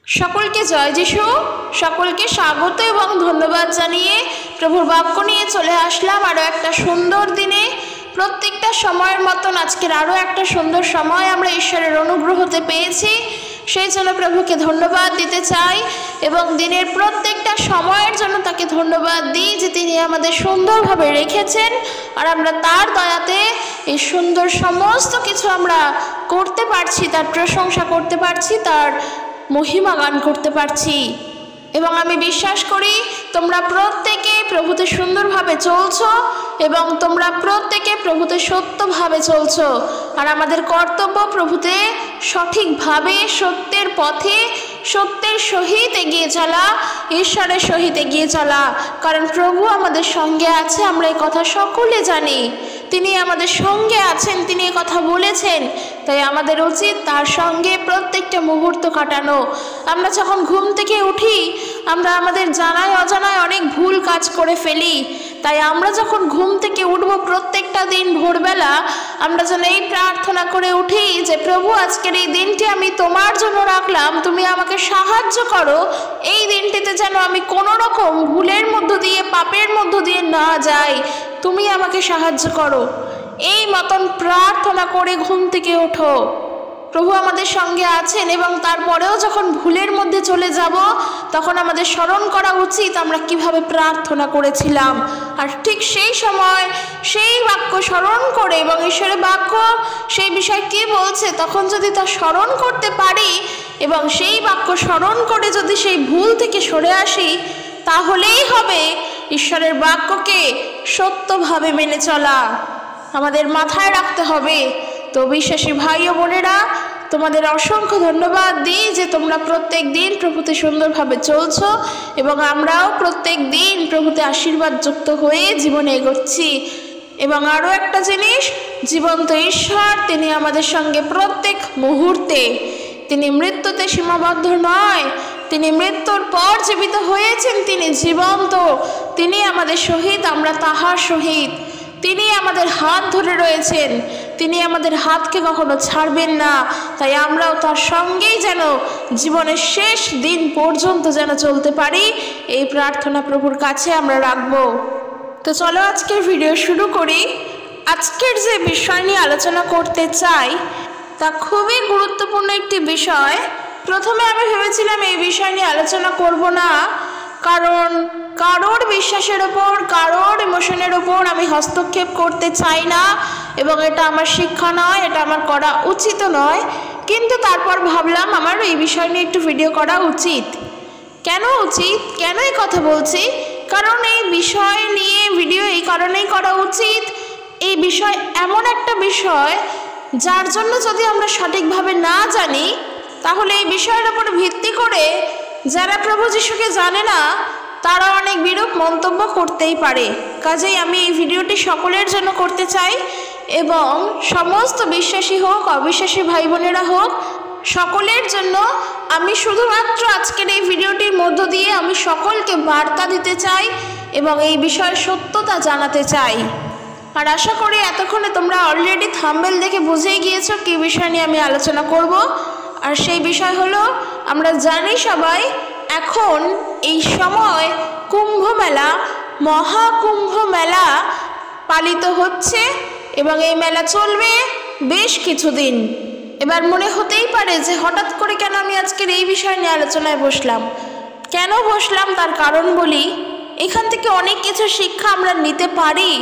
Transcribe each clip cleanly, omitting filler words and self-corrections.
সকলকে জয় যিশু, সকলকে স্বাগত এবং ধন্যবাদ জানিয়ে প্রভুর বাক্য নিয়ে চলে আসলাম আরও একটা সুন্দর দিনে। প্রত্যেকটা সময়ের মতন আজকের আরও একটা সুন্দর সময় আমরা ঈশ্বরের অনুগ্রহতে পেয়েছি, সেই জন্য প্রভুকে ধন্যবাদ দিতে চাই এবং দিনের প্রত্যেকটা সময়ের জন্য তাকে ধন্যবাদ দিই যে তিনি আমাদের সুন্দরভাবে রেখেছেন আর আমরা তার দয়াতে এই সুন্দর সমস্ত কিছু আমরা করতে পারছি, তার প্রশংসা করতে পারছি, তার মহিমা গান করতে পারছি। এবং আমি বিশ্বাস করি তোমরা প্রত্যেকে প্রভুতে সুন্দরভাবে চলছো এবং তোমরা প্রত্যেকে প্রভুতে সত্যভাবে চলছো। আর আমাদের কর্তব্য প্রভুতে সঠিকভাবে সত্যের পথে সত্যের সহিত এগিয়ে চলা, ঈশ্বরের সহিত এগিয়ে চলা, কারণ প্রভু আমাদের সঙ্গে আছে। আমরা এই কথা সকলে জানি, তিনি আমাদের সঙ্গে আছেন, তিনি এই কথা বলেছেন। তাই আমাদের উচিত তার সঙ্গে প্রত্যেকটা মুহূর্ত কাটানো। আমরা যখন ঘুম থেকে উঠি আমরা আমাদের জানায় অজানায় অনেক ভুল কাজ করে ফেলি। তাই আমরা যখন ঘুম থেকে উঠব প্রত্যেকটা দিন ভোরবেলা আমরা যেন এই প্রার্থনা করে উঠি যে প্রভু আজকের এই দিনটি আমি তোমার জন্য রাখলাম, তুমি আমাকে সাহায্য করো এই দিনটিতে যেন আমি কোনো রকম ভুলের মধ্য দিয়ে পাপের মধ্য দিয়ে না যাই, তুমি আমাকে সাহায্য করো। এই মতন প্রার্থনা করে ঘুম থেকে ওঠো। প্রভু আমাদের সঙ্গে আছেন এবং তারপরেও যখন ভুলের মধ্যে চলে যাব তখন আমাদের স্মরণ করা উচিত আমরা কিভাবে প্রার্থনা করেছিলাম। আর ঠিক সেই সময় সেই বাক্য স্মরণ করে এবং ঈশ্বরের বাক্য সেই বিষয় কি বলছে তখন যদি তা স্মরণ করতে পারি এবং সেই বাক্য স্মরণ করে যদি সেই ভুল থেকে সরে আসি, তাহলেই হবে ঈশ্বরের বাক্যকে সত্যভাবে মেনে চলা। আমাদের মাথায় রাখতে হবে। তো বিশ্বাসী ভাই ও বোনেরা, তোমাদের অসংখ্য ধন্যবাদ দিই যে তোমরা প্রত্যেক দিন প্রভুতে সুন্দরভাবে চলছো এবং আমরাও প্রত্যেক দিন প্রভুতে আশীর্বাদযুক্ত হয়ে জীবনে এগোচ্ছি। এবং আরও একটা জিনিস, জীবন্ত ঈশ্বর তিনি আমাদের সঙ্গে প্রত্যেক মুহূর্তে, তিনি মৃত্যুতে সীমাবদ্ধ নয়, তিনি মৃত্যুর পর জীবিত হয়েছেন, তিনি জীবন্ত, তিনি আমাদের সহিত, আমরা তাহার সহিত। তিনি আমাদের হাত ধরে রয়েছেন, তিনি আমাদের হাতকে কখনো ছাড়বেন না। তাই আমরাও তার সঙ্গেই যেন জীবনের শেষ দিন পর্যন্ত যেন চলতে পারি, এই প্রার্থনা প্রভুর কাছে আমরা রাখবো। তো চলো আজকের ভিডিও শুরু করি। আজকের যে বিষয় নিয়ে আলোচনা করতে চাই তা খুবই গুরুত্বপূর্ণ একটি বিষয়। প্রথমে আমি ভেবেছিলাম এই বিষয় নিয়ে আলোচনা করব না, কারণ কারোর বিশ্বাসের ওপর, কারোর ইমোশনের ওপর আমি হস্তক্ষেপ করতে চাই না এবং এটা আমার শিক্ষা নয়, এটা আমার করা উচিত নয়। কিন্তু তারপর ভাবলাম আমার এই বিষয় নিয়ে একটু ভিডিও করা উচিত। কেন উচিত, কেন এই কথা বলছি? কারণ এই বিষয় নিয়ে ভিডিও এই কারণেই করা উচিত, এই বিষয় এমন একটা বিষয় যার জন্য যদি আমরা সঠিকভাবে না জানি তাহলে এই বিষয়ের ওপর ভিত্তি করে যারা প্রভু যিশুকে জানে না তারা অনেক বিরূপ মন্তব্য করতেই পারে। কাজেই আমি এই ভিডিওটি সকলের জন্য করতে চাই এবং সমস্ত বিশ্বাসী হোক অবিশ্বাসী ভাই বোনেরা হোক সকলের জন্য আমি শুধুমাত্র আজকের এই ভিডিওটির মধ্য দিয়ে আমি সকলকে বার্তা দিতে চাই এবং এই বিষয়ের সত্যতা জানাতে চাই। আর আশা করি এতক্ষণে তোমরা অলরেডি থাম্বনেল দেখে বুঝেই গিয়েছো কী বিষয় নিয়ে আমি আলোচনা করব। আর সেই বিষয় হলো, আমরা জানি সবাই এখন এই সময় কুম্ভ মেলা, মহাকুম্ভ মেলা পালিত হচ্ছে এবং এই মেলা চলবে বেশ কিছুদিন। এবার মনে হতেই পারে যে হঠাৎ করে কেন আমি আজকের এই বিষয় নিয়ে আলোচনায় বসলাম। কেন বসলাম তার কারণ বলি। এখান থেকে অনেক কিছু শিক্ষা আমরা নিতে পারি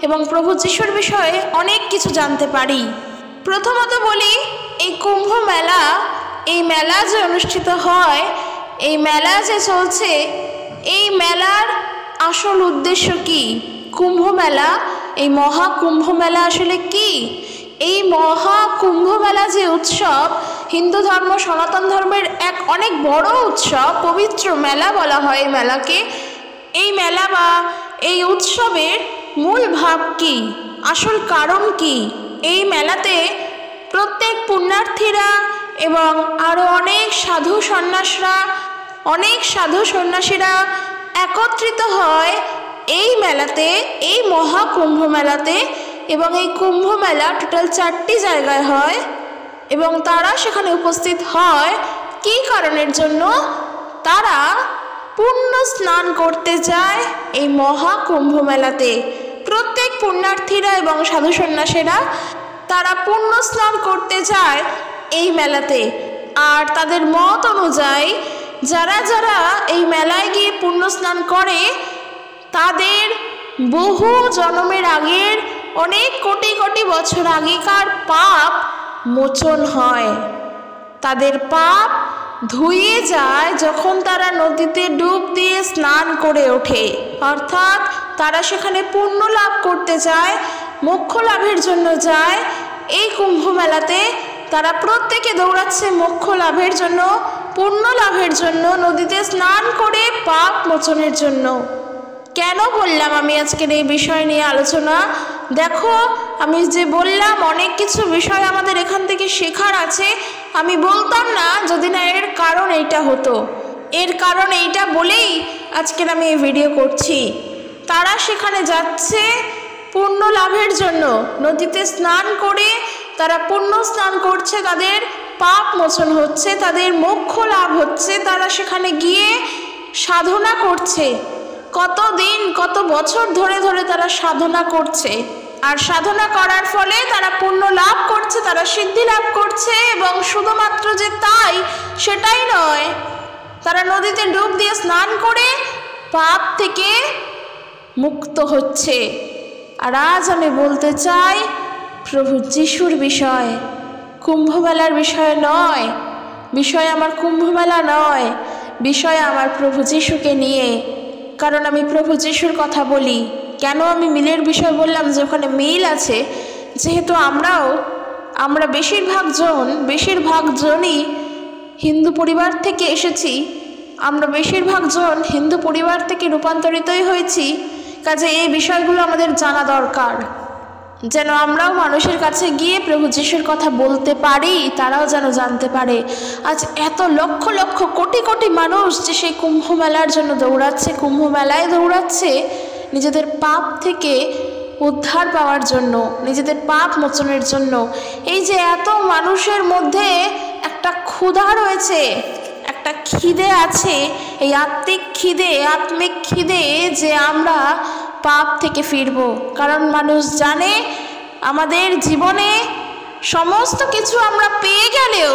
এবং প্রভু যিশুর বিষয়ে অনেক কিছু জানতে পারি। প্রথমত বলি, এই কুম্ভ মেলা, এই মেলা যে অনুষ্ঠিত হয়, এই মেলা যে চলছে, এই মেলার আসল উদ্দেশ্য কি? কুম্ভ মেলা, এই মহাকুম্ভ মেলা আসলে কি? এই মহাকুম্ভ মেলা যে উৎসব, হিন্দু ধর্ম সনাতন ধর্মের এক অনেক বড় উৎসব, পবিত্র মেলা বলা হয় এই মেলাকে। এই মেলা বা এই উৎসবের মূল ভাব কি, আসল কারণ কি? এই মেলাতে প্রত্যেক পুণ্যার্থীরা এবং আরও অনেক সাধু সন্ন্যাসীরা একত্রিত হয় এই মেলাতে, এই মহাকুম্ভ মেলাতে। এবং এই কুম্ভ মেলা টোটাল 4টি জায়গায় হয় এবং তারা সেখানে উপস্থিত হয় কী কারণের জন্য? তারা পুণ্য স্নান করতে যায় এই মহাকুম্ভ মেলাতে। প্রত্যেক পুণ্যার্থীরা এবং সাধু সন্ন্যাসীরা তারা পুণ্য স্নান করতে যায় এই মেলাতে। আর তাদের মত অনুযায়ী যারা যারা এই মেলায় গিয়ে পুণ্য স্নান করে তাদের বহু জন্মের আগের অনেক কোটি কোটি বছর আগেকার পাপ মোচন হয়। তাদের পাপ ধুয়ে যায় যখন তারা নদীতে ডুব দিয়ে স্নান করে ওঠে। অর্থাৎ তারা সেখানে পুণ্য লাভ করতে যায়, মোক্ষ লাভের জন্য যায়। এই কুম্ভ মেলাতে তারা প্রত্যেকে দৌড়াচ্ছে মোক্ষ লাভের জন্য, পুণ্য লাভের জন্য, নদীতে স্নান করে পাপ মোচনের জন্য। কেন বললাম আমি আজকের এই বিষয় নিয়ে আলোচনা? দেখো, আমি যে বললাম অনেক কিছু বিষয় আমাদের এখান থেকে শেখার আছে, আমি বলতাম না যদি না এর কারণ এইটা হতো। এর কারণ এইটা বলেই আজকের আমি এই ভিডিও করছি। তারা সেখানে যাচ্ছে পুণ্য লাভের জন্য, নদীতে স্নান করে তারা পুণ্য স্নান করছে, তাদের পাপ মোচন হচ্ছে, তাদের মোক্ষ লাভ হচ্ছে। তারা সেখানে গিয়ে সাধনা করছে, কত দিন কত বছর ধরে ধরে তারা সাধনা করছে। আর সাধনা করার ফলে তারা পুণ্য লাভ করছে, তারা সিদ্ধি লাভ করছে। এবং শুধুমাত্র যে তাই সেটাই নয়, তারা নদীতে ডুব দিয়ে স্নান করে পাপ থেকে মুক্ত হচ্ছে। আর আজ আমি বলতে চাই প্রভু যিশুর বিষয়, কুম্ভমেলার বিষয় নয়। বিষয় আমার কুম্ভমেলা নয়, বিষয় আমার প্রভু যিশুকে নিয়ে। কারণ আমি প্রভু যিশুর কথা বলি। কেন আমি মিলের বিষয় বললাম? যে ওখানে মিল আছে, যেহেতু আমরা বেশিরভাগ জনই হিন্দু পরিবার থেকে এসেছি, আমরা বেশিরভাগ জন হিন্দু পরিবার থেকে রূপান্তরিতই হয়েছি। কাজে এই বিষয়গুলো আমাদের জানা দরকার, যেন আমরাও মানুষের কাছে গিয়ে প্রভু যিশুর কথা বলতে পারি, তারাও যেন জানতে পারে। আজ এত লক্ষ লক্ষ কোটি কোটি মানুষ যে সেই কুম্ভ মেলার জন্য দৌড়াচ্ছে, কুম্ভ মেলায় দৌড়াচ্ছে নিজেদের পাপ থেকে উদ্ধার পাওয়ার জন্য, নিজেদের পাপ মোচনের জন্য। এই যে এত মানুষের মধ্যে একটা ক্ষুধা রয়েছে, একটা খিদে আছে, এই আত্মিক খিদে যে আমরা পাপ থেকে ফিরব। কারণ মানুষ জানে আমাদের জীবনে সমস্ত কিছু আমরা পেয়ে গেলেও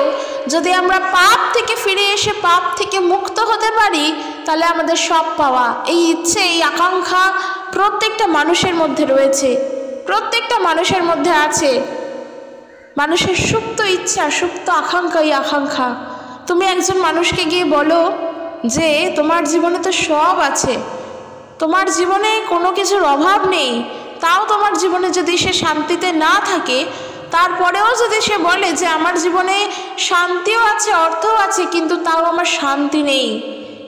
যদি আমরা পাপ থেকে ফিরে এসে পাপ থেকে মুক্ত হতে পারি, তাহলে আমাদের সব পাওয়া। এই ইচ্ছে, এই আকাঙ্ক্ষা প্রত্যেকটা মানুষের মধ্যে রয়েছে, প্রত্যেকটা মানুষের মধ্যে আছে। মানুষের সুপ্ত ইচ্ছা, সুপ্ত আকাঙ্ক্ষা, এই আকাঙ্ক্ষা। তুমি একজন মানুষকে গিয়ে বলো যে তোমার জীবনে তো সব আছে, তোমার জীবনে কোনো কিছুর অভাব নেই, তাও তোমার জীবনে যদি সে শান্তিতে না থাকে, তারপরেও যদি সে বলে যে আমার জীবনে শান্তিও আছে, অর্থও আছে, কিন্তু তাও আমার শান্তি নেই।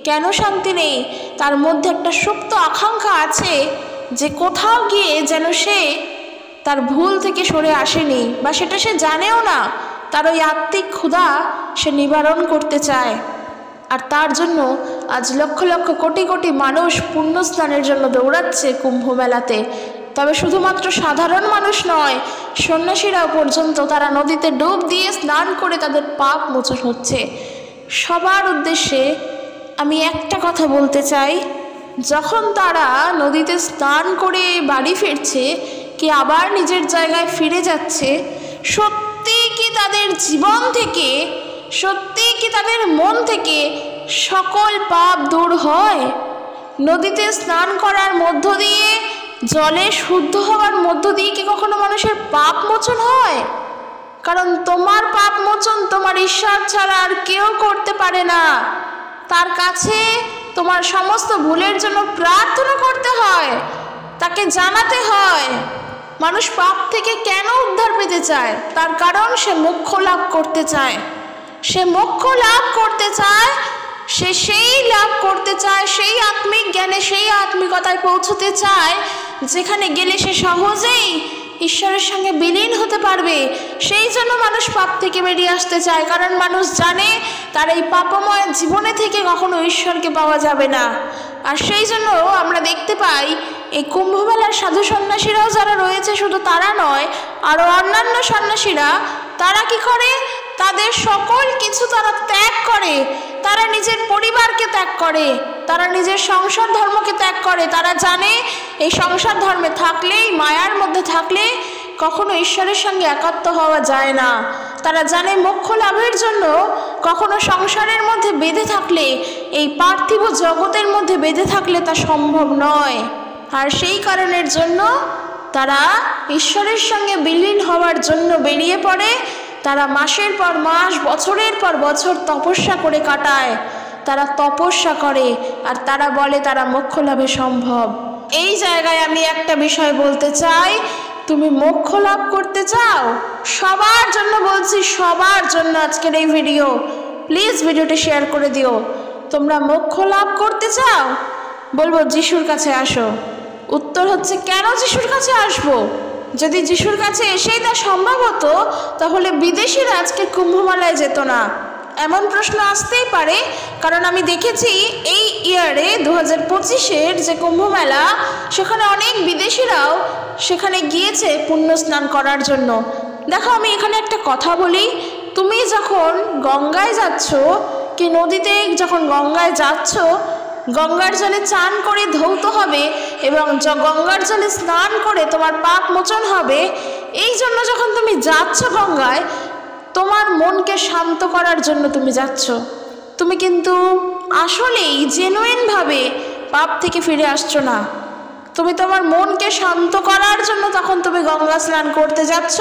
কেন শান্তি নেই? তার মধ্যে একটা সুপ্ত আকাঙ্ক্ষা আছে যে কোথাও গিয়ে যেন সে তার ভুল থেকে সরে আসেনি, বা সেটা সে জানেও না। তার ওই আত্মিক ক্ষুধা সে নিবারণ করতে চায়। আর তার জন্য আজ লক্ষ লক্ষ কোটি কোটি মানুষ পুণ্য স্নানের জন্য দৌড়াচ্ছে কুম্ভ মেলাতে। তবে শুধুমাত্র সাধারণ মানুষ নয়, সন্ন্যাসীরাও পর্যন্ত তারা নদীতে ডুব দিয়ে স্নান করে তাদের পাপ মোচন হচ্ছে। সবার উদ্দেশ্যে আমি একটা কথা বলতে চাই, যখন তারা নদীতে স্নান করে বাড়ি ফিরছে, কি আবার নিজের জায়গায় ফিরে যাচ্ছে, সত্যি কি তাদের জীবন থেকে, সত্যি কি তাদের মন থেকে সকল পাপ দূর হয়? নদীতে স্নান করার মধ্য দিয়ে, জলে শুদ্ধ হওয়ার মধ্য দিয়ে কি কখনো মানুষের পাপ মোচন হয়? কারণ তোমার পাপ মোচন তোমার ঈশ্বর ছাড়া আর কেউ করতে পারে না। তার কাছে তোমার সমস্ত ভুলের জন্য প্রার্থনা করতে হয়, তাকে জানাতে হয়। মানুষ পাপ থেকে কেন উদ্ধার পেতে চায়? তার কারণ সে মোক্ষ লাভ করতে চায়। সে মোক্ষ লাভ করতে চায়, সে সেই লাভ করতে চায়, সেই আত্মিক জ্ঞানে, সেই আত্মিকতায় পৌঁছতে চায় যেখানে গেলে সে সহজেই ঈশ্বরের সঙ্গে বিলীন হতে পারবে। সেই জন্য মানুষ পাপ থেকে বেরিয়ে আসতে চায়, কারণ মানুষ জানে তার এই পাপময় জীবনে থেকে কখনো ঈশ্বরকে পাওয়া যাবে না। আর সেই জন্য আমরা দেখতে পাই এই কুম্ভমেলার সাধু সন্ন্যাসীরাও যারা রয়েছে, শুধু তারা নয়, আরও অন্যান্য সন্ন্যাসীরা, তারা কি করে? তাদের সকল কিছু তারা ত্যাগ করে, তারা নিজের পরিবারকে ত্যাগ করে, তারা নিজের সংসার ধর্মকে ত্যাগ করে। তারা জানে এই সংসার ধর্মে থাকলেই, মায়ার মধ্যে থাকলে কখনো ঈশ্বরের সঙ্গে একাত্ম হওয়া যায় না। তারা জানে মোক্ষ লাভের জন্য কখনো সংসারের মধ্যে বেঁধে থাকলে, এই পার্থিব জগতের মধ্যে বেঁধে থাকলে তা সম্ভব নয়। আর সেই কারণের জন্য তারা ঈশ্বরের সঙ্গে বিলীন হওয়ার জন্য বেরিয়ে পড়ে। তারা মাসের পর মাস, বছরের পর বছর তপস্যা করে কাটায়। তারা তপস্যা করে আর তারা বলে তারা মোক্ষ লাভে সম্ভব। এই জায়গায় আমি একটা বিষয় বলতে চাই, তুমি মোক্ষ লাভ করতে চাও? সবার জন্য বলছি, সবার জন্য আজকের এই ভিডিও, প্লিজ ভিডিওটি শেয়ার করে দিও। তোমরা মোক্ষ লাভ করতে চাও? বলবো যিশুর কাছে আসো। উত্তর হচ্ছে কেন যিশুর কাছে আসবো? যদি যিশুর কাছে এসেই তা সম্ভব হতো তাহলে বিদেশিরা আজকে কুম্ভমেলায় যেত না। এমন প্রশ্ন আসতেই পারে, কারণ আমি দেখেছি এই ইয়ারে 2025-এর যে কুম্ভমেলা, সেখানে অনেক বিদেশিরাও সেখানে গিয়েছে পুণ্য স্নান করার জন্য। দেখো, আমি এখানে একটা কথা বলি, তুমি যখন গঙ্গায় যাচ্ছ কি নদীতে, যখন গঙ্গায় যাচ্ছ, গঙ্গার জলে চান করে ধৌত হবে এবং গঙ্গার জলে স্নান করে তোমার পাপ মোচন হবে। এই জন্য যখন তুমি যাচ্ছ গঙ্গায়, তোমার মনকে শান্ত করার জন্য তুমি যাচ্ছ। তুমি কিন্তু আসলেই জেনুইনভাবে পাপ থেকে ফিরে আসছো না। তুমি তোমার মনকে শান্ত করার জন্য তখন তুমি গঙ্গা স্নান করতে যাচ্ছ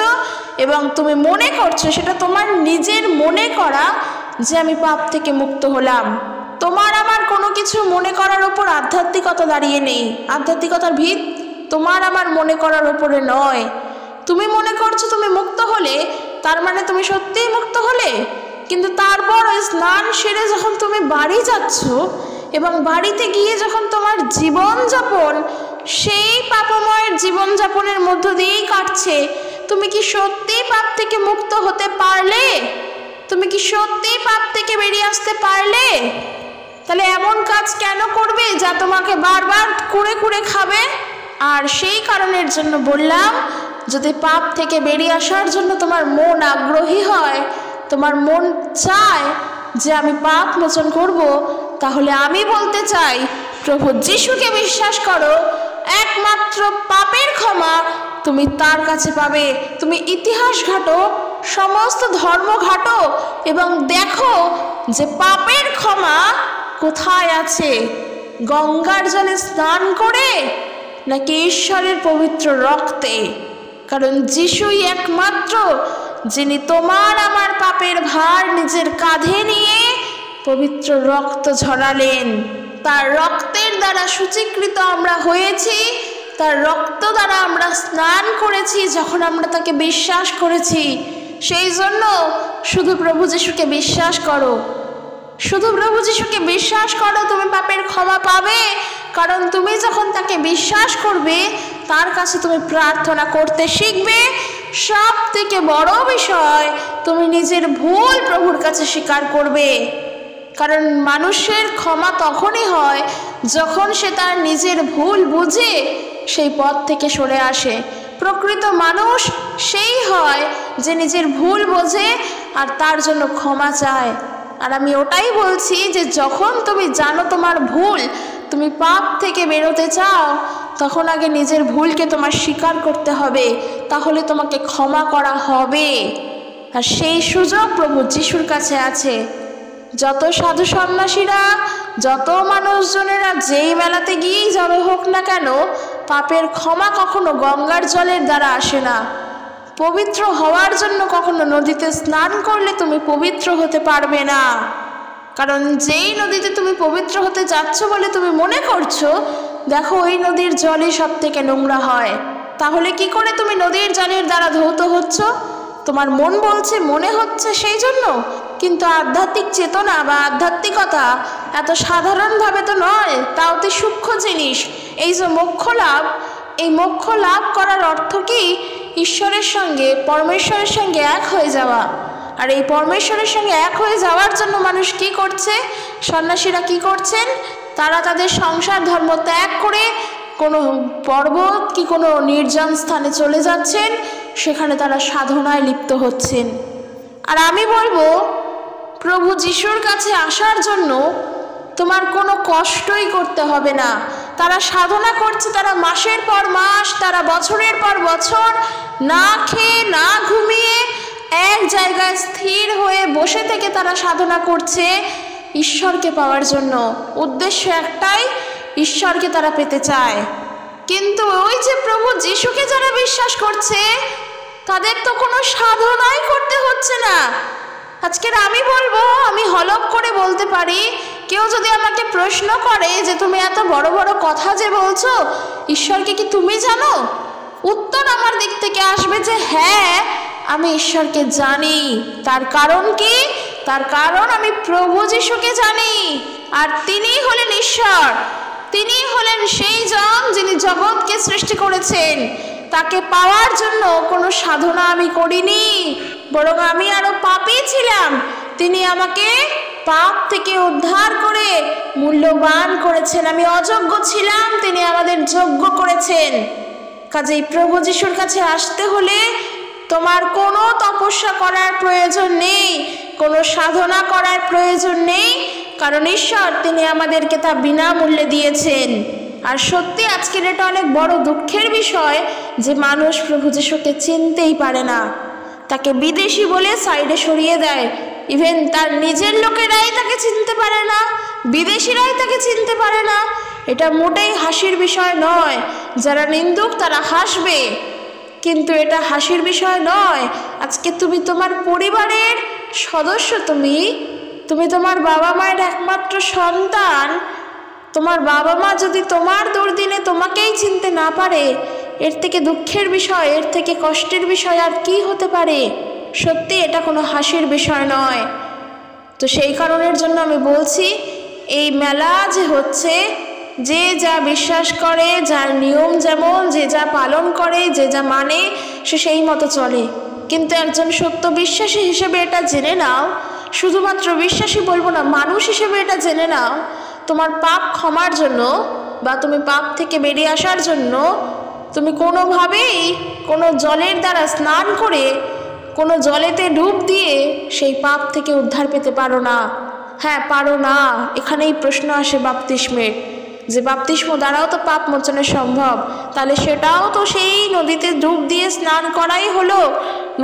এবং তুমি মনে করছো, সেটা তোমার নিজের মনে করা যে আমি পাপ থেকে মুক্ত হলাম। তোমার আমার কোনো কিছু মনে করার ওপর আধ্যাত্মিকতা দাঁড়িয়ে নেই। আধ্যাত্মিকতার ভিত তোমার আমার মনে করার ওপরে নয়। তুমি মনে করছো তুমি মুক্ত হলে, তার মানে তুমি সত্যিই মুক্ত হলে। কিন্তু তারপর ওই স্নান সেরে যখন তুমি বাড়ি যাচ্ছ এবং বাড়িতে গিয়ে যখন তোমার জীবনযাপন সেই পাপময়ের জীবনযাপনের মধ্য দিয়েই কাটছে, তুমি কি সত্যিই পাপ থেকে মুক্ত হতে পারলে? তুমি কি সত্যিই পাপ থেকে বেরিয়ে আসতে পারলে? তাহলে এমন কাজ কেন করবে যা তোমাকে বারবার কুড়ে কুড়ে খাবে? আর সেই কারণের জন্য বললাম, যদি পাপ থেকে বেরিয়ে আসার জন্য তোমার মন আগ্রহী হয়, তোমার মন চায় যে আমি পাপ মোচন করব, তাহলে আমি বলতে চাই প্রভু যিশুকে বিশ্বাস করো। একমাত্র পাপের ক্ষমা তুমি তার কাছে পাবে। তুমি ইতিহাস ঘাটো, সমস্ত ধর্ম ঘাটো এবং দেখো যে পাপের ক্ষমা কোথায় আছে, গঙ্গার জলে স্নান করে নাকি ঈশ্বরের পবিত্র রক্তে। কারণ যিশুই একমাত্র যিনি তোমার আমার পাপের ভার নিজের কাঁধে নিয়ে পবিত্র রক্ত ঝরালেন। তার রক্তের দ্বারা সূচীকৃত আমরা হয়েছি, তার রক্ত দ্বারা আমরা স্নান করেছি যখন আমরা তাকে বিশ্বাস করেছি। সেই জন্য শুধু প্রভু যিশুকে বিশ্বাস করো, শুধু প্রভু যিশুকে বিশ্বাস করো, তুমি পাপের ক্ষমা পাবে। কারণ তুমি যখন তাকে বিশ্বাস করবে, তার কাছে তুমি প্রার্থনা করতে শিখবে। সব থেকে বড় বিষয়, তুমি নিজের ভুল প্রভুর কাছে স্বীকার করবে। কারণ মানুষের ক্ষমা তখনই হয় যখন সে তার নিজের ভুল বুঝে সেই পথ থেকে সরে আসে। প্রকৃত মানুষ সেই হয় যে নিজের ভুল বোঝে আর তার জন্য ক্ষমা চায়। আর আমি ওটাই বলছি যে যখন তুমি জানো তোমার ভুল, তুমি পাপ থেকে বেরোতে চাও, তখন আগে নিজের ভুলকে তোমার স্বীকার করতে হবে, তাহলে তোমাকে ক্ষমা করা হবে। আর সেই সুযোগ প্রভু যিশুর কাছে আছে। যত সাধু সন্ন্যাসীরা, যত মানুষজনেরা যেই মেলাতে গিয়েই জড়ো হোক না কেন, পাপের ক্ষমা কখনো গঙ্গার জলের দ্বারা আসে না। পবিত্র হওয়ার জন্য কখনো নদীতে স্নান করলে তুমি পবিত্র হতে পারবে না। কারণ যেই নদীতে তুমি পবিত্র হতে যাচ্ছ বলে তুমি মনে করছো, দেখো ওই নদীর জলই সব থেকে নোংরা হয়। তাহলে কি করে তুমি নদীর জলের দ্বারা ধৌত হচ্ছ? তোমার মন বলছে, মনে হচ্ছে সেই জন্য। কিন্তু আধ্যাত্মিক চেতনা বা আধ্যাত্মিকতা এত সাধারণভাবে তো নয়, তা অতি সূক্ষ্ম জিনিস। এই যে মোক্ষ লাভ, এই মোক্ষ লাভ করার অর্থ কি? ঈশ্বরের সঙ্গে, পরমেশ্বরের সঙ্গে এক হয়ে যাওয়া। আর এই পরমেশ্বরের সঙ্গে এক হয়ে যাওয়ার জন্য মানুষ কি করছে? সন্ন্যাসীরা কি করছেন? তারা তাদের সংসার ধর্ম ত্যাগ করে কোনো পর্বত কি কোনো নির্জন স্থানে চলে যাচ্ছেন, সেখানে তারা সাধনায় লিপ্ত হচ্ছেন। আর আমি বলবো প্রভু যিশুর কাছে আসার জন্য তোমার কোনো কষ্টই করতে হবে না। তারা সাধনা করছে, তারা মাসের পর মাস, তারা বছরের পর বছর না খেয়ে না ঘুমিয়ে এক জায়গায় স্থির হয়ে বসে থেকে তারা সাধনা করছে ঈশ্বরকে পাওয়ার জন্য। উদ্দেশ্য একটাই, ঈশ্বরকে তারা পেতে চায়। কিন্তু ওই যে প্রভু যিশুকে যারা বিশ্বাস করছে তাদের তো কোনো সাধনাই করতে হচ্ছে না। আজকের আমি বলবো, আমি হলফ করে বলতে পারি, কেউ যদি আমাকে প্রশ্ন করে যে তুমি এত বড় বড় কথা যে বলছো, ঈশ্বরকে কি তুমি জানো? উত্তর আমার দিক থেকে আসবে যে হ্যাঁ, আমি ঈশ্বরকে জানি। তার কারণ কি? তার কারণ আমি প্রভু যিশুকে জানি, আর তিনিই হলেন ঈশ্বর। তিনি হলেন সেই জন যিনি জগৎকে সৃষ্টি করেছেন। তাকে পাওয়ার জন্য কোনো সাধনা আমি করিনি, বরং আমি আরো পাপী ছিলাম। তিনি আমাকে পাপ থেকে উদ্ধার করে মূল্যবান করেছেন। আমি অযোগ্য ছিলাম, তিনি আমাদের যোগ্য করেছেন। কাজেই প্রভু যিশুর কাছে আসতে হলে তোমার কোনো তপস্যা করার প্রয়োজন নেই, কোনো সাধনা করার প্রয়োজন নেই, কারণ ঈশ্বর তিনি আমাদেরকে তা বিনামূল্যে দিয়েছেন। আর সত্যি আজকের এটা অনেক বড় দুঃখের বিষয় যে মানুষ প্রভু যিশুকে চিনতেই পারে না, তাকে বিদেশি বলে সাইডে সরিয়ে দেয়। ইভেন তার নিজের লোকেরাই তাকে চিনতে পারে না, বিদেশিরাই তাকে চিনতে পারে না। এটা মোটেই হাসির বিষয় নয়। যারা নিন্দুক তারা হাসবে, কিন্তু এটা হাসির বিষয় নয়। আজকে তুমি তোমার পরিবারের সদস্য, তুমি তোমার বাবা মায়ের একমাত্র সন্তান। তোমার বাবা মা যদি তোমার দুর্দিনে তোমাকেই চিনতে না পারে, এর থেকে দুঃখের বিষয়, এর থেকে কষ্টের বিষয় আর কি হতে পারে? সত্যি এটা কোনো হাসির বিষয় নয়। তো সেই কারণের জন্য আমি বলছি, এই মেলা যে হচ্ছে, যে যা বিশ্বাস করে, যার নিয়ম যেমন, যে যা পালন করে, যে যা মানে, সে সেই মতো চলে। কিন্তু একজন সত্য বিশ্বাসী হিসেবে এটা জেনে নাও, শুধুমাত্র বিশ্বাসী বলবো না, মানুষ হিসেবে এটা জেনে নাও, তোমার পাপ ক্ষমার জন্য বা তুমি পাপ থেকে বেরিয়ে আসার জন্য তুমি কোনোভাবেই কোনো জলের দ্বারা স্নান করে, কোনো জলেতে ডুব দিয়ে সেই পাপ থেকে উদ্ধার পেতে পারো না। হ্যাঁ, পারো না। এখানেই প্রশ্ন আসে বাপ্তিস্মের, যে বাপ্তিস্ম দ্বারাও তো পাপ মোচনে সম্ভব, তাহলে সেটাও তো সেই নদীতে ডুব দিয়ে স্নান করাই হলো,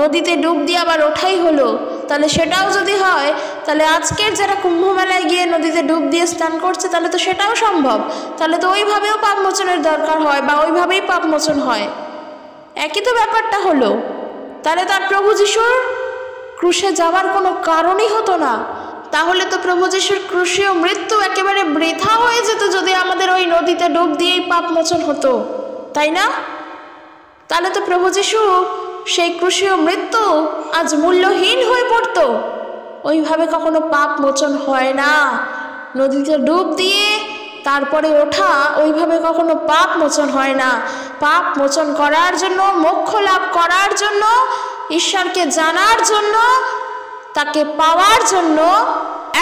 নদীতে ডুব দিয়ে আবার ওঠাই হলো। তাহলে সেটাও যদি হয়, তাহলে আজকের যারা কুম্ভ মেলায় গিয়ে নদীতে ডুব দিয়ে স্নান করছে, তাহলে তো সেটাও সম্ভব। তাহলে তো ওইভাবেও পাপ মোচনের দরকার হয়, বা ওইভাবেই পাপ মোচন হয়। একই তো ব্যাপারটা হলো। তাহলে তার প্রভু যিশুর ক্রুশে যাওয়ার কোনো কারণই হতো না। তাহলে তো প্রভু যিশুর ক্রুশীয় মৃত্যু একেবারে বৃথা হয়ে যেত যদি আমাদের ওই নদীতে ডুব দিয়েই পাপ মোচন হতো, তাই না? তাহলে তো প্রভু যিশু সেই ক্রুশীয় মৃত্যু আজ মূল্যহীন হয়ে পড়তো। ওইভাবে কখনো পাপ মোচন হয় না। নদীতে ডুব দিয়ে তারপরে ওঠা, ওইভাবে কখনো পাপ মোচন হয় না। পাপ মোচন করার জন্য, মোক্ষ লাভ করার জন্য, ঈশ্বরকে জানার জন্য, তাকে পাওয়ার জন্য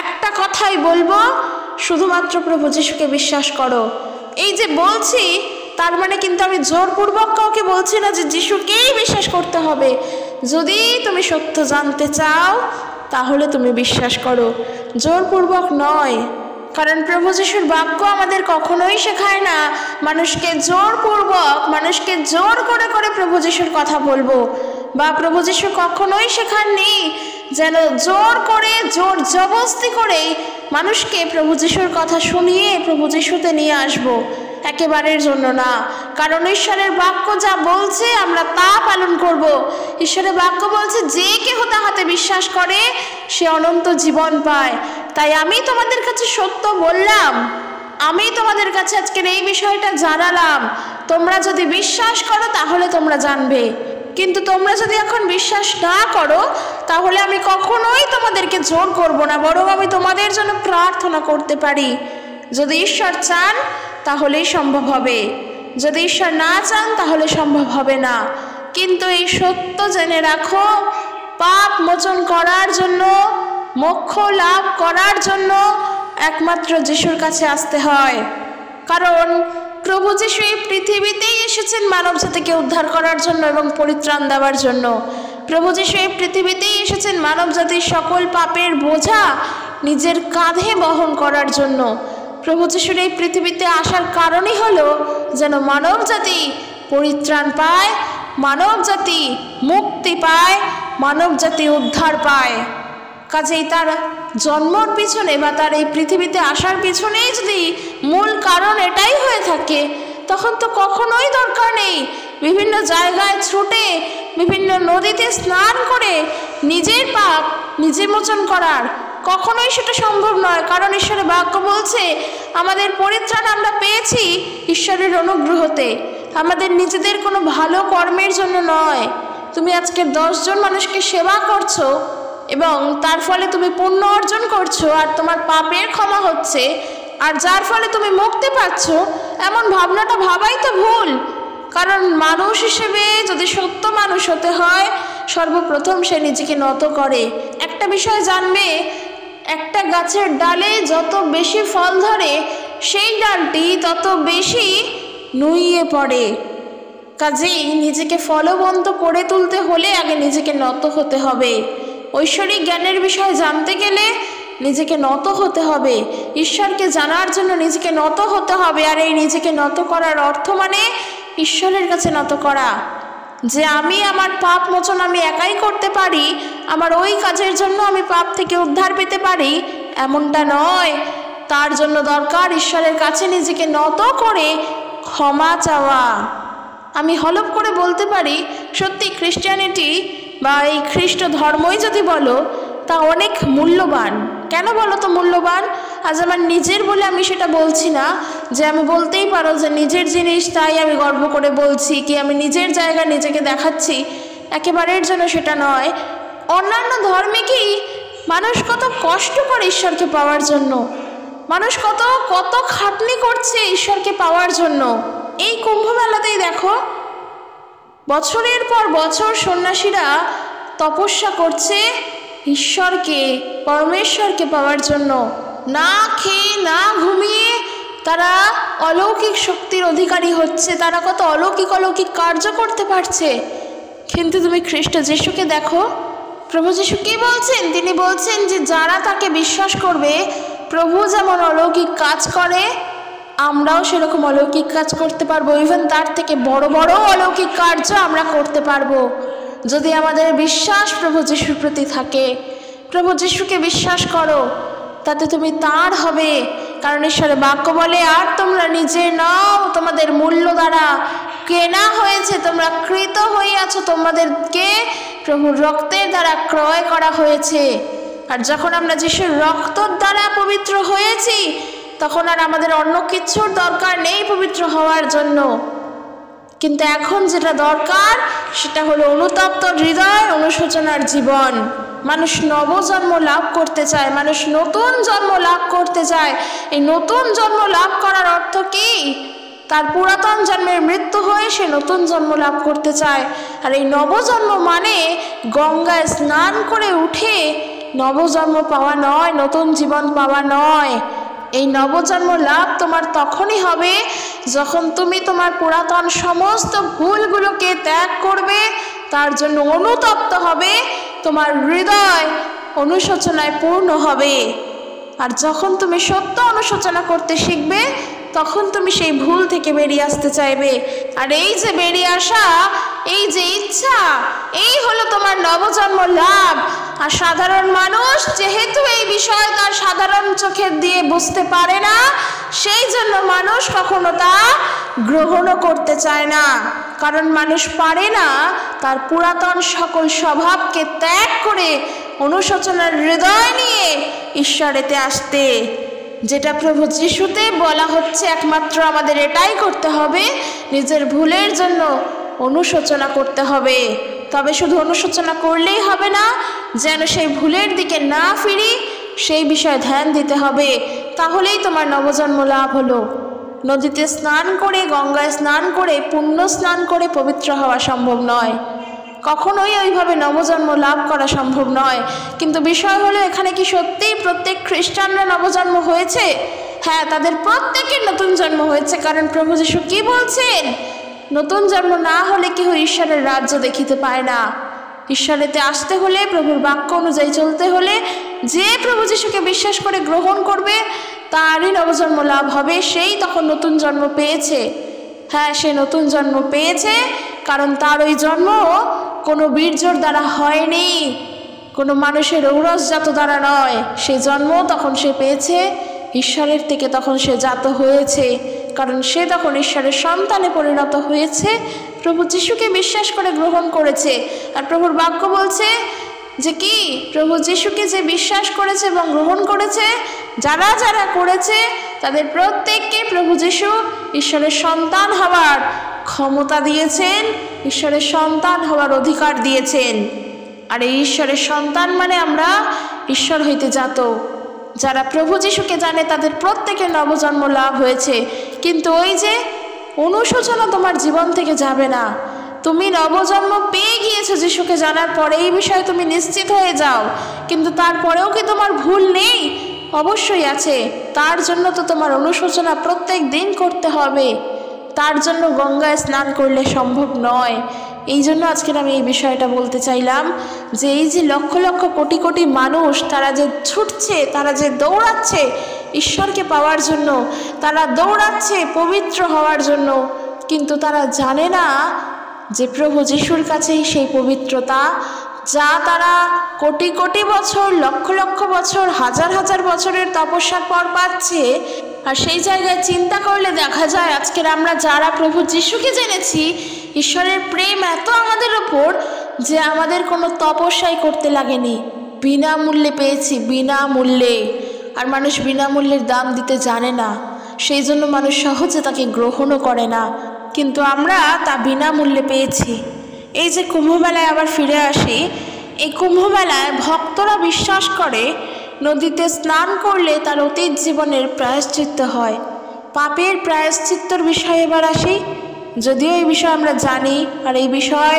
একটা কথাই বলবো, শুধুমাত্র প্রভু যিশুকে বিশ্বাস করো। এই যে বলছি, তার মানে কিন্তু আমি জোরপূর্বক কাউকে বলছি না যে যিশুকেই বিশ্বাস করতে হবে। যদি তুমি সত্য জানতে চাও তাহলে তুমি বিশ্বাস করো, জোরপূর্বক নয়। কারণ প্রভু যিশুর বাক্য আমাদের কখনোই শেখায় না মানুষকে জোরপূর্বক, মানুষকে জোর করে করে প্রভু যিশুর কথা বলবো, বা প্রভু যিশু কখনোই শেখাননি যেন জোর করে, জোর জবরদস্তি করেই মানুষকে প্রভু যিশুর কথা শুনিয়ে প্রভু যিশুতে নিয়ে আসবো। একেবারের জন্য না। কারণ ঈশ্বরের বাক্য যা বলছে আমরা তা পালন করব। ঈশ্বরের বাক্য বলছে যে কেহ তাহাতে বিশ্বাস করে সে অনন্ত জীবন পায়। তাই আমি তোমাদের কাছে সত্য বললাম, আমি তোমাদের কাছে আজকের এই বিষয়টা জানালাম। তোমরা যদি বিশ্বাস করো তাহলে তোমরা জানবে, কিন্তু তোমরা যদি এখন বিশ্বাস না করো তাহলে আমি কখনোই তোমাদেরকে জোর করব না, বরং আমি তোমাদের জন্য প্রার্থনা করতে পারি। যদি ঈশ্বর চান তাহলেই সম্ভব হবে, যদি ঈশ্বর না চান তাহলে সম্ভব হবে না। কিন্তু এই সত্য জেনে রাখো, পাপ মোচন করার জন্য, মোক্ষ লাভ করার জন্য একমাত্র যিশুর কাছে আসতে হয়। কারণ প্রভু যিশু এই পৃথিবীতেই এসেছেন মানব জাতিকে উদ্ধার করার জন্য এবং পরিত্রাণ দেওয়ার জন্য। প্রভু যিশু এই পৃথিবীতেই এসেছেন মানব জাতির সকল পাপের বোঝা নিজের কাঁধে বহন করার জন্য। প্রভু যিশুর এই পৃথিবীতে আসার কারণই হলো যেন মানব জাতি পরিত্রাণ পায়, মানব জাতি মুক্তি পায়, মানব জাতি উদ্ধার পায়। কাজেই তার জন্মর পিছনে বা তার এই পৃথিবীতে আসার পিছনেই যদি মূল কারণ এটাই হয়ে থাকে, তখন তো কখনোই দরকার নেই বিভিন্ন জায়গায় ছুটে বিভিন্ন নদীতে স্নান করে নিজের পাপ নিজে মোচন করার। কখনোই সেটা সম্ভব নয়, কারণ ঈশ্বরের বাক্য বলছে আমাদের পরিত্রাণ আমরা পেয়েছি ঈশ্বরের অনুগ্রহতে, আমাদের নিজেদের কোনো ভালো কর্মের জন্য নয়। তুমি আজকে 10 জন মানুষকে সেবা করছো এবং তার ফলে তুমি পুণ্য অর্জন করছো আর তোমার পাপের ক্ষমা হচ্ছে, আর যার ফলে তুমি মুক্তি পাচ্ছ, এমন ভাবনাটা ভাবাই তো ভুল। কারণ মানুষ হিসেবে যদি সত্য মানুষ হতে হয়, সর্বপ্রথম সে নিজেকে নত করে। একটা বিষয় জানবে, একটা গাছের ডালে যত বেশি ফল ধরে সেই ডালটি তত বেশি নুইয়ে পড়ে। কাজেই নিজেকে ফলবন্ত করে তুলতে হলে আগে নিজেকে নত হতে হবে। ঐশ্বরিক জ্ঞানের বিষয়ে জানতে গেলে নিজেকে নত হতে হবে, ঈশ্বরকে জানার জন্য নিজেকে নত হতে হবে। আর এই নিজেকে নত করার অর্থ মানে ঈশ্বরের কাছে নত করা, যে আমি আমার পাপ মোচন আমি একাই করতে পারি, আমার ওই কাজের জন্য আমি পাপ থেকে উদ্ধার পেতে পারি এমনটা নয়। তার জন্য দরকার ঈশ্বরের কাছে নিজেকে নত করে ক্ষমা চাওয়া। আমি হলফ করে বলতে পারি, সত্যি খ্রিস্টানিটি বা এই খ্রিস্ট ধর্মই যদি বলো, তা অনেক মূল্যবান। কেন বলো তো মূল্যবান? আজ আমার নিজের বলে আমি সেটা বলছি না যে আমি বলতেই পারো যে নিজের জিনিস তাই আমি গর্ব করে বলছি, কি আমি নিজের জায়গা নিজেকে দেখাচ্ছি, একেবারের জন্য সেটা নয়। অন্যান্য ধর্মে কি মানুষ কত কষ্ট করে ঈশ্বরকে পাওয়ার জন্য, মানুষ কত কত খাটনি করছে ঈশ্বরকে পাওয়ার জন্য। এই কুম্ভ মেলাতেই দেখো, বছরের পর বছর সন্ন্যাসীরা তপস্যা করছে ঈশ্বরকে, পরমেশ্বরকে পাওয়ার জন্য। না খেয়ে না ঘুমিয়ে তারা অলৌকিক শক্তির অধিকারী হচ্ছে, তারা কত অলৌকিক অলৌকিক কার্য করতে পারছে। কিন্তু তুমি খ্রিস্ট যিশুকে দেখো, প্রভু যিশু কি বলছেন? তিনি বলছেন যে যারা তাকে বিশ্বাস করবে, প্রভু যেমন অলৌকিক কাজ করে আমরাও সেরকম অলৌকিক কাজ করতে পারবো। ইভেন তার থেকে বড় বড় অলৌকিক কার্য আমরা করতে পারবো যদি আমাদের বিশ্বাস প্রভু যিশুর প্রতি থাকে। প্রভু যিশুকে বিশ্বাস করো, তাতে তুমি তার হবে। কারণ ঈশ্বরের বাক্য বলে, আর তোমরা নিজে নাও, তোমাদের মূল্য দ্বারা কেনা হয়েছে, তোমরা কৃত হইয়াছো, তোমাদেরকে প্রভুর রক্তের দ্বারা ক্রয় করা হয়েছে। আর যখন আমরা যিশুর রক্তর দ্বারা পবিত্র হয়েছি, তখন আর আমাদের অন্য কিছুর দরকার নেই পবিত্র হওয়ার জন্য। কিন্তু এখন যেটা দরকার সেটা হলো অনুতপ্ত হৃদয়, অনুশোচনার জীবন। মানুষ নবজন্ম লাভ করতে চায়, মানুষ নতুন জন্ম লাভ করতে চায়। এই নতুন জন্ম লাভ করার অর্থ কি? তার পুরাতন জন্মের মৃত্যু হয়ে সে নতুন জন্ম লাভ করতে চায়। আর এই নবজন্ম মানে গঙ্গায় স্নান করে উঠে নবজন্ম পাওয়া নয়, নতুন জীবন পাওয়া নয়। এই নবজন্ম লাভ তোমার তখনই হবে যখন তুমি তোমার পুরাতন সমস্ত ভুলগুলোকে ত্যাগ করবে, তার জন্য অনুতপ্ত হবে, তোমার হৃদয় অনুশোচনায় পূর্ণ হবে। আর যখন তুমি সত্য অনুশোচনা করতে শিখবে, তখন তুমি সেই ভুল থেকে বেরিয়ে আসতে চাইবে। আর এই যে বেরিয়ে আসা, এই যে ইচ্ছা, এই হলো তোমার নবজন্ম লাভ। আর সাধারণ মানুষ যেহেতু এই বিষয় তার সাধারণ চোখের দিয়ে বুঝতে পারে না, সেই জন্য মানুষ কখনো তা গ্রহণও করতে চায় না। কারণ মানুষ পারে না তার পুরাতন সকল স্বভাবকে ত্যাগ করে অনুশোচনার হৃদয় নিয়ে ঈশ্বরেতে আসতে। যেটা প্রভু যিশুতে বলা হচ্ছে, একমাত্র আমাদের এটাই করতে হবে, নিজের ভুলের জন্য অনুশোচনা করতে হবে। তবে শুধু অনুশোচনা করলেই হবে না, যেন সেই ভুলের দিকে না ফিরি সেই বিষয়ে ধ্যান দিতে হবে। তাহলেই তোমার নবজন্ম লাভ হলো। নদীতে স্নান করে, গঙ্গায় স্নান করে, পুণ্য স্নান করে পবিত্র হওয়া সম্ভব নয়, কখনোই ওইভাবে নবজন্ম লাভ করা সম্ভব নয়। কিন্তু বিষয় হলো, এখানে কি সত্যিই প্রত্যেক খ্রিস্টানরা নবজন্ম হয়েছে? হ্যাঁ, তাদের প্রত্যেকের নতুন জন্ম হয়েছে। কারণ প্রভু যিশু কি বলছেন? নতুন জন্ম না হলে কেউ ঈশ্বরের রাজ্য দেখিতে পায় না। ঈশ্বরেতে আসতে হলে, প্রভুর বাক্য অনুযায়ী চলতে হলে, যে প্রভু যিশুকে বিশ্বাস করে গ্রহণ করবে তারই নবজন্ম লাভ হবে। সেই তখন নতুন জন্ম পেয়েছে। হ্যাঁ, সে নতুন জন্ম পেয়েছে, কারণ তার ওই জন্ম কোনো বীর্যর দ্বারা হয়নি, কোনো মানুষের ঔরসজাত দ্বারা নয়। সেই জন্ম তখন সে পেয়েছে ঈশ্বরের থেকে, তখন সে জাত হয়েছে, কারণ সে তখন ঈশ্বরের সন্তানে পরিণত হয়েছে, প্রভু যিশুকে বিশ্বাস করে গ্রহণ করেছে। আর প্রভুর বাক্য বলছে যে কি, প্রভু যিশুকে যে বিশ্বাস করেছে এবং গ্রহণ করেছে, যারা যারা করেছে তাদের প্রত্যেককে প্রভু যিশু ঈশ্বরের সন্তান হওয়ার ক্ষমতা দিয়েছেন, ঈশ্বরের সন্তান হওয়ার অধিকার দিয়েছেন। আর এই ঈশ্বরের সন্তান মানে আমরা ঈশ্বর হইতে জাত। যারা প্রভু যিশুকে জানে তাদের প্রত্যেকের নবজন্ম লাভ হয়েছে। কিন্তু ওই যে অনুশোচনা তোমার জীবন থেকে যাবে না। তুমি নবজন্ম পেয়ে গিয়েছো যিশুকে জানার পরে, এই বিষয়ে তুমি নিশ্চিত হয়ে যাও। কিন্তু তারপরেও কি তোমার ভুল নেই? অবশ্যই আছে। তার জন্য তো তোমার অনুশোচনা প্রত্যেক দিন করতে হবে। তার জন্য গঙ্গায় স্নান করলে সম্ভব নয়। এই জন্য আজকের আমি এই বিষয়টা বলতে চাইলাম যে এই যে লক্ষ লক্ষ কোটি কোটি মানুষ, তারা যে ছুটছে, তারা যে দৌড়াচ্ছে ঈশ্বরকে পাওয়ার জন্য, তারা দৌড়াচ্ছে পবিত্র হওয়ার জন্য, কিন্তু তারা জানে না যে প্রভু যিশুর কাছেই সেই পবিত্রতা, যা তারা কোটি কোটি বছর, লক্ষ লক্ষ বছর, হাজার হাজার বছরের তপস্যার পর পাচ্ছে। আর সেই জায়গায় চিন্তা করলে দেখা যায় আজকের আমরা যারা প্রভু যিশুকে জেনেছি, ঈশ্বরের প্রেম এত আমাদের ওপর যে আমাদের কোনো তপস্যাই করতে লাগেনি, বিনামূল্যে পেয়েছি, বিনামূল্যে। আর মানুষ বিনামূল্যের দাম দিতে জানে না, সেই জন্য মানুষ সহজে তাকে গ্রহণও করে না। কিন্তু আমরা তা বিনামূল্যে পেয়েছি। এই যে কুম্ভমেলায় আবার ফিরে আসি, এই কুম্ভমেলায় ভক্তরা বিশ্বাস করে নদীতে স্নান করলে তার অতীত জীবনের প্রায়শ্চিত্ত হয়। পাপের প্রায়শ্চিত্তর বিষয়ে এবার আসি। যদিও এই বিষয় আমরা জানি, আর এই বিষয়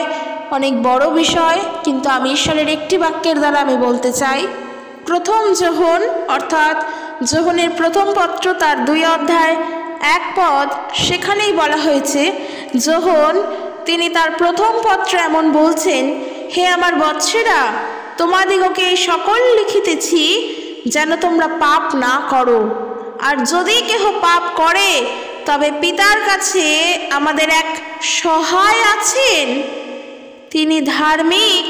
অনেক বড় বিষয়, কিন্তু আমি ঈশ্বরের একটি বাক্যের দ্বারা আমি বলতে চাই। প্রথম যোহন, অর্থাৎ যোহনের প্রথম পত্র, তার 2 অধ্যায় 1 পদ, সেখানেই বলা হয়েছে, যোহন তিনি তার প্রথম পত্রে এমন বলছেন, হে আমার বৎসেরা, তোমাদিগকে এই সকল লিখিতেছি যেন তোমরা পাপ না করো। আর যদি কেহ পাপ করে তবে পিতার কাছে আমাদের এক সহায় আছেন, তিনি ধার্মিক,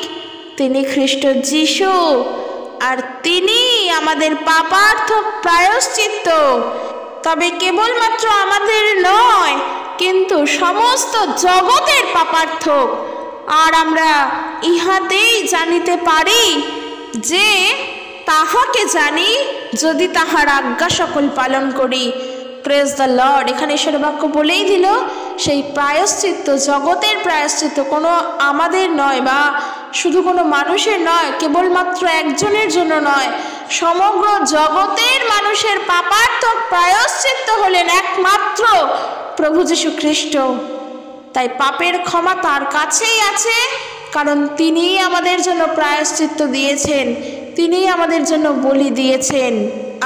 তিনি খ্রিস্ট যিশু, আর তিনি আমাদের পাপার্থ প্রায়শ্চিত্ত। তবে কেবলমাত্র আমাদের নয়, কিন্তু সমস্ত জগতের পাপার্থ। আর আমরা ইহাতেই জানিতে পারি যে তাহাকে জানি, যদি তাহার আজ্ঞা সকল পালন করি। Praise the lord. এখানে ঈশ্বরের বাক্য বলেই দিল, সেই প্রায়শ্চিত্ত, জগতের প্রায়শ্চিত্ত কোনো আমাদের নয়, বা শুধু কোনো মানুষের নয়, কেবলমাত্র একজনের জন্য নয়, সমগ্র জগতের মানুষের পাপার্থক প্রায়শ্চিত্ত হলেন একমাত্র প্রভু যীশু খ্রিস্ট। তাই পাপের ক্ষমা তার কাছেই আছে, কারণ তিনিই আমাদের জন্য প্রায়শ্চিত্ত দিয়েছেন, তিনিই আমাদের জন্য বলি দিয়েছেন।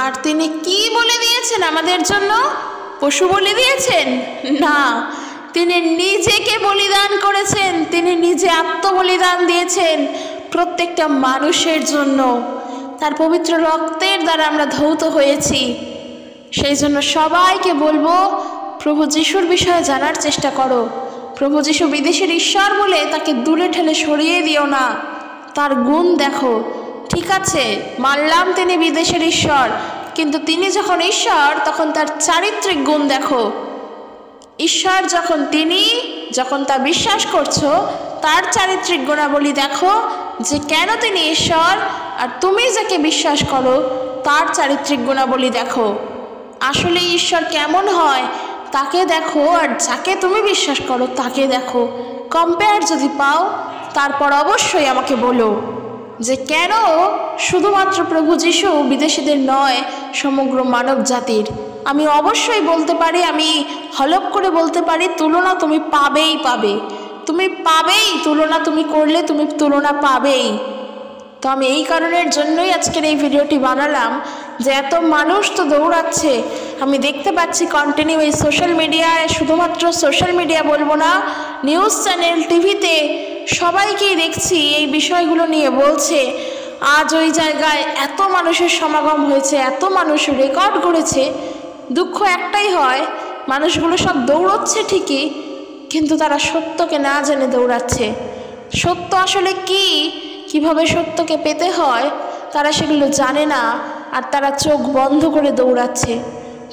আর তিনি কি বলে দিয়েছেন আমাদের জন্য? পশু বলি দিয়েছেন না, তিনি নিজেকে বলিদান করেছেন, তিনি নিজে আত্মবলিদান দিয়েছেন প্রত্যেকটা মানুষের জন্য। তার পবিত্র রক্তের দ্বারা আমরা ধৌত হয়েছি। সেই জন্য সবাইকে বলবো, প্রভু যিশুর বিষয়ে জানার চেষ্টা করো। প্রভু যিশু বিদেশের ঈশ্বর বলে তাকে দূরে ঠেলে সরিয়ে দিও না, তার গুণ দেখো। ঠিক আছে, মানলাম তিনি বিদেশের ঈশ্বর, কিন্তু তিনি যখন ঈশ্বর তখন তার চারিত্রিক গুণ দেখো। ঈশ্বর যখন তিনি, যখন তা বিশ্বাস করছো, তার চারিত্রিক গুণাবলী দেখো যে কেন তিনি ঈশ্বর। আর তুমি যাকে বিশ্বাস করো তার চারিত্রিক গুণাবলী দেখো। আসলে ঈশ্বর কেমন হয় তাকে দেখো, আর যাকে তুমি বিশ্বাস করো তাকে দেখো। কম্পেয়ার যদি পাও তারপর অবশ্যই আমাকে বলো যে কেন শুধুমাত্র প্রভু যিশু বিদেশিদের নয়, সমগ্র মানব জাতির। আমি অবশ্যই বলতে পারি, আমি হলপ করে বলতে পারি, তুলনা তুমি পাবেই পাবে, তুমি পাবেই। তুলনা তুমি করলে তুমি তুলনা পাবেই। তো আমি এই কারণের জন্যই আজকের এই ভিডিওটি বানালাম যে এত মানুষ তো দৌড়াচ্ছে, আমি দেখতে পাচ্ছি কন্টিনিউ এই সোশ্যাল মিডিয়ায়, শুধুমাত্র সোশ্যাল মিডিয়া বলবো না, নিউজ চ্যানেল, টিভিতে সবাইকেই দেখছি এই বিষয়গুলো নিয়ে বলছে। আজ ওই জায়গায় এত মানুষের সমাগম হয়েছে, এত মানুষ রেকর্ড করেছে। দুঃখ একটাই হয়, মানুষগুলো সব দৌড়চ্ছে ঠিকই, কিন্তু তারা সত্যকে না জেনে দৌড়াচ্ছে। সত্য আসলে কি, কিভাবে সত্যকে পেতে হয় তারা সেগুলো জানে না, আর তারা চোখ বন্ধ করে দৌড়াচ্ছে।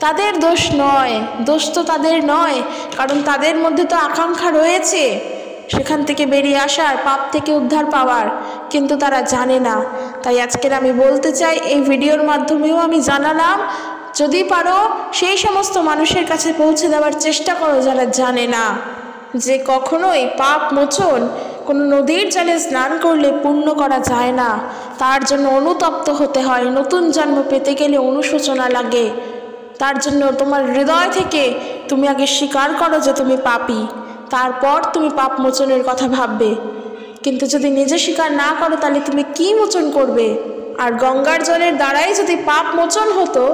তাদের দোষ নয়, দোষ তো তাদের নয়, কারণ তাদের মধ্যে তো আকাঙ্ক্ষা রয়েছে সেখান থেকে বেরিয়ে আসার, পাপ থেকে উদ্ধার পাওয়ার, কিন্তু তারা জানে না। তাই আজকের আমি বলতে চাই, এই ভিডিওর মাধ্যমেও আমি জানালাম, যদি পারো সেই সমস্ত মানুষের কাছে পৌঁছে দেওয়ার চেষ্টা করো যারা জানে না যে কখনোই পাপ মোচন কোনো নদীর জলে স্নান করলে পুণ্য করা যায় না। তার জন্য অনুতপ্ত হতে হয়, নতুন জন্ম পেতে গেলে অনুশোচনা লাগে। তার জন্য তোমার হৃদয় থেকে তুমি আগে স্বীকার করো যে তুমি পাপী, তারপর তুমি পাপ মোচনের কথা ভাববে। কিন্তু যদি নিজে স্বীকার না করো তাহলে তুমি কি মোচন করবে? আর গঙ্গার জলের দ্বারাই যদি পাপ মোচন হতো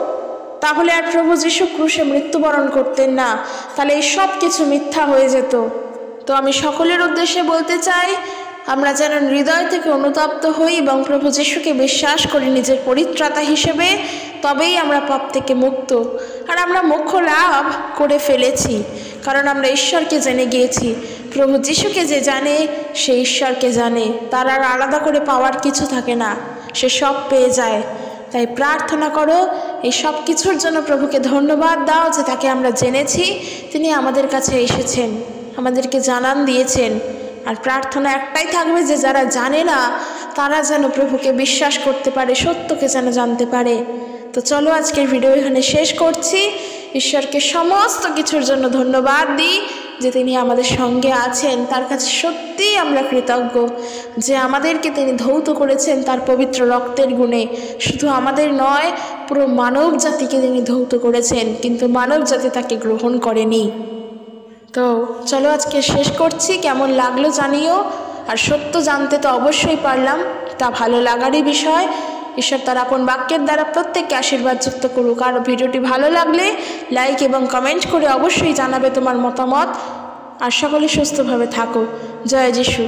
তাহলে আর প্রভু যীশু ক্রুশে মৃত্যুবরণ করতেন না, তাহলে এই সব কিছু মিথ্যা হয়ে যেত। তো আমি সকলের উদ্দেশ্যে বলতে চাই, আমরা যেন হৃদয় থেকে অনুতপ্ত হই এবং প্রভু যীশুকে বিশ্বাস করি নিজের পরিত্রাতা হিসেবে, তবেই আমরা পাপ থেকে মুক্ত। আর আমরা মোক্ষ লাভ করে ফেলেছি, কারণ আমরা ঈশ্বরকে জেনে গিয়েছি। প্রভু যীশুকে যে জানে সে ঈশ্বরকে জানে, তার আর আলাদা করে পাওয়ার কিছু থাকে না, সে সব পেয়ে যায়। তাই প্রার্থনা করো, এই সব কিছুর জন্য প্রভুকে ধন্যবাদ দাও যে তাকে আমরা জেনেছি, তিনি আমাদের কাছে এসেছেন, আমাদেরকে জানান দিয়েছেন। আর প্রার্থনা একটাই থাকবে যে যারা জানে না তারা যেন প্রভুকে বিশ্বাস করতে পারে, সত্যকে যেন জানতে পারে। তো চলো আজকের ভিডিও এখানে শেষ করছি। ঈশ্বরকে সমস্ত কিছুর জন্য ধন্যবাদ দিই যে তিনি আমাদের সঙ্গে আছেন। তার কাছে সত্যিই আমরা কৃতজ্ঞ যে আমাদেরকে তিনি ধৌত করেছেন তার পবিত্র রক্তের গুণে। শুধু আমাদের নয়, পুরো মানব জাতিকে তিনি ধৌত করেছেন, কিন্তু মানব জাতি তাকে গ্রহণ করেনি। তো চলো আজকে শেষ করছি। কেমন লাগলো জানিও। আর সত্য জানতে তো অবশ্যই পারলাম, তা ভালো লাগারই বিষয়। ঈশ্বর তার আপন বাক্যের দ্বারা প্রত্যেককে আশীর্বাদ যুক্ত করুক। আর ভিডিওটি ভালো লাগলে লাইক এবং কমেন্ট করে অবশ্যই জানাবে তোমার মতামত। আর সকলে সুস্থভাবে থাকো। জয় যিশু।